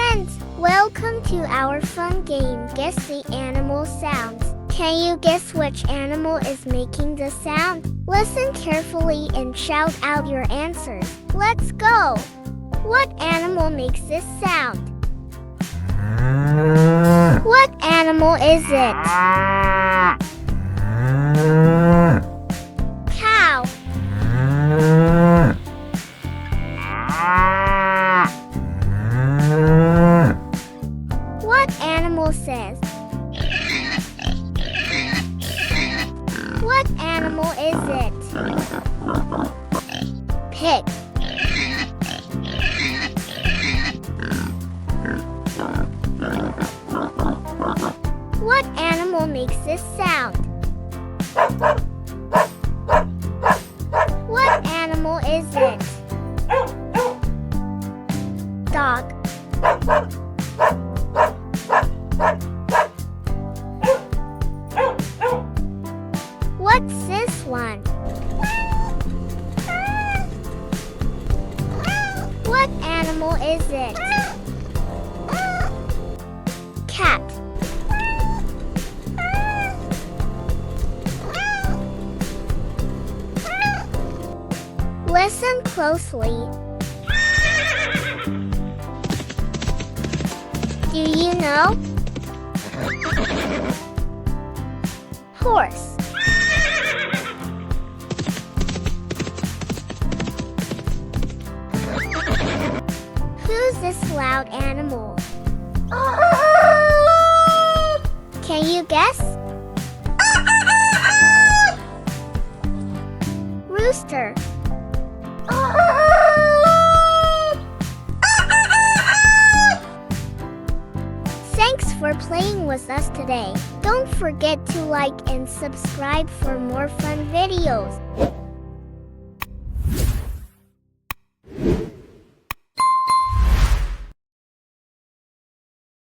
friends! Welcome to our fun game, Guess the Animal Sounds. Can you guess which animal is making the sound? Listen carefully and shout out your answers. Let's go! What animal makes this sound? What animal is it? Cow. What animal says? What animal is it? Pig. What animal makes this sound? What animal is it? Dog. What's this one? What animal is it? Cat. Listen closely. Do you know? Horse. Who's this loud animal? Can you guess? Rooster. Thanks for playing with us today. Don't forget to like and subscribe for more fun videos.